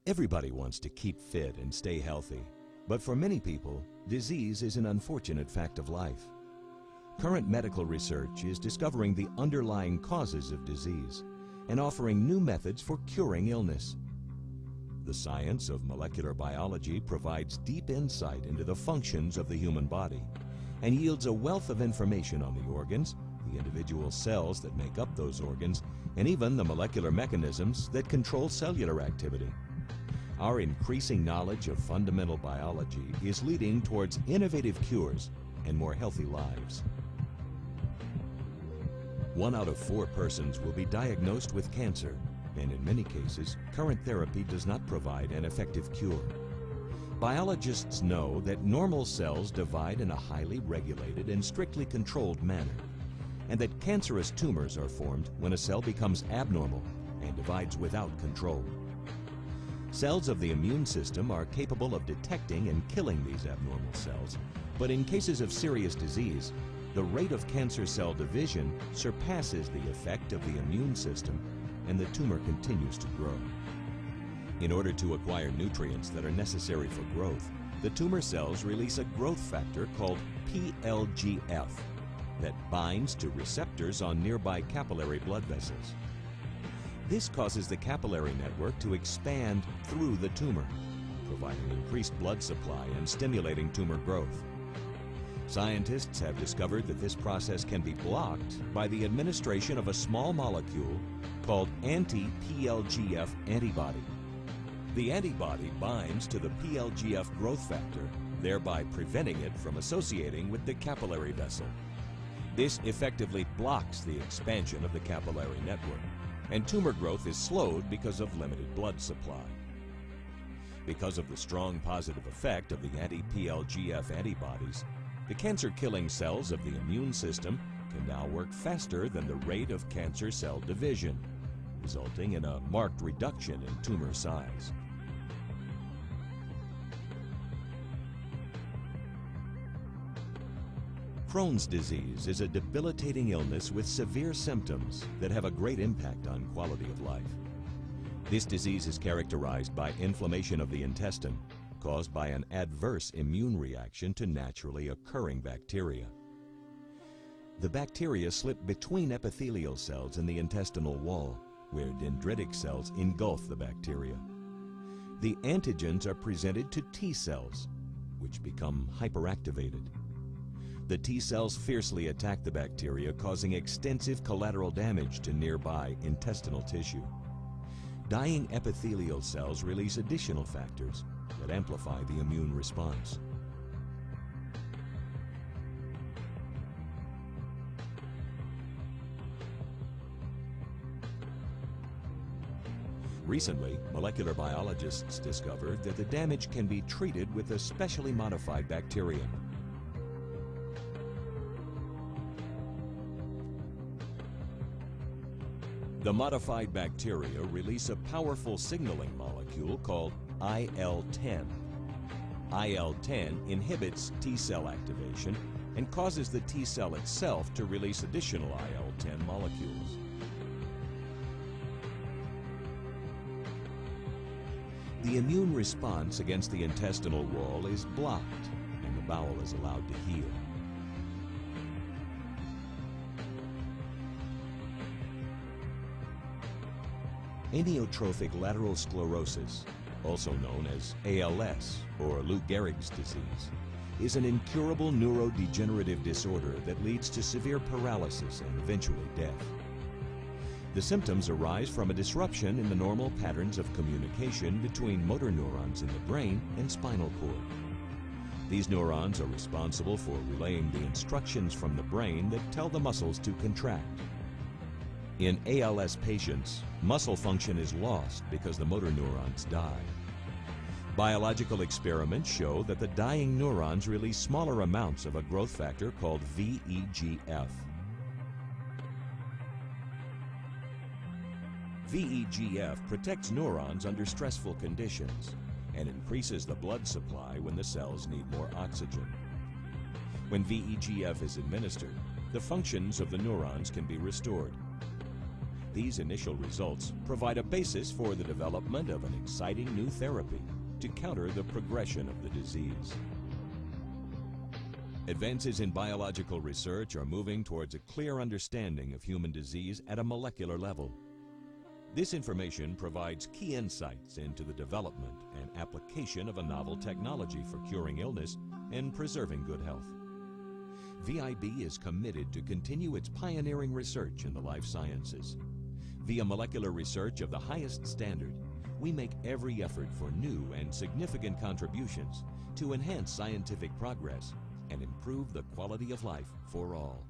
Everybody wants to keep fit and stay healthy, but for many people, disease is an unfortunate fact of life. Current medical research is discovering the underlying causes of disease and offering new methods for curing illness. The science of molecular biology provides deep insight into the functions of the human body and yields a wealth of information on the organs, the individual cells that make up those organs, and even the molecular mechanisms that control cellular activity. Our increasing knowledge of fundamental biology is leading towards innovative cures and more healthy lives. 1 out of 4 persons will be diagnosed with cancer, and in many cases, current therapy does not provide an effective cure. Biologists know that normal cells divide in a highly regulated and strictly controlled manner, and that cancerous tumors are formed when a cell becomes abnormal and divides without control. Cells of the immune system are capable of detecting and killing these abnormal cells, but in cases of serious disease, the rate of cancer cell division surpasses the effect of the immune system, and the tumor continues to grow. In order to acquire nutrients that are necessary for growth, the tumor cells release a growth factor called PLGF that binds to receptors on nearby capillary blood vessels. This causes the capillary network to expand through the tumor, providing increased blood supply and stimulating tumor growth. Scientists have discovered that this process can be blocked by the administration of a small molecule called anti-PLGF antibody. The antibody binds to the PLGF growth factor, thereby preventing it from associating with the capillary vessel. This effectively blocks the expansion of the capillary network, and tumor growth is slowed because of limited blood supply. Because of the strong positive effect of the anti-PLGF antibodies, the cancer-killing cells of the immune system can now work faster than the rate of cancer cell division, resulting in a marked reduction in tumor size. Crohn's disease is a debilitating illness with severe symptoms that have a great impact on quality of life. This disease is characterized by inflammation of the intestine, caused by an adverse immune reaction to naturally occurring bacteria. The bacteria slip between epithelial cells in the intestinal wall, where dendritic cells engulf the bacteria. The antigens are presented to T cells, which become hyperactivated. The T cells fiercely attack the bacteria, causing extensive collateral damage to nearby intestinal tissue. Dying epithelial cells release additional factors that amplify the immune response. Recently, molecular biologists discovered that the damage can be treated with a specially modified bacterium. The modified bacteria release a powerful signaling molecule called IL-10. IL-10 inhibits T cell activation and causes the T cell itself to release additional IL-10 molecules. The immune response against the intestinal wall is blocked, and the bowel is allowed to heal. Amyotrophic lateral sclerosis, also known as ALS or Lou Gehrig's disease, is an incurable neurodegenerative disorder that leads to severe paralysis and eventually death. The symptoms arise from a disruption in the normal patterns of communication between motor neurons in the brain and spinal cord. These neurons are responsible for relaying the instructions from the brain that tell the muscles to contract. In ALS patients, muscle function is lost because the motor neurons die. Biological experiments show that the dying neurons release smaller amounts of a growth factor called VEGF. VEGF protects neurons under stressful conditions and increases the blood supply when the cells need more oxygen. When VEGF is administered, the functions of the neurons can be restored. These initial results provide a basis for the development of an exciting new therapy to counter the progression of the disease. Advances in biological research are moving towards a clear understanding of human disease at a molecular level. This information provides key insights into the development and application of a novel technology for curing illness and preserving good health. VIB is committed to continue its pioneering research in the life sciences. Via molecular research of the highest standard, we make every effort for new and significant contributions to enhance scientific progress and improve the quality of life for all.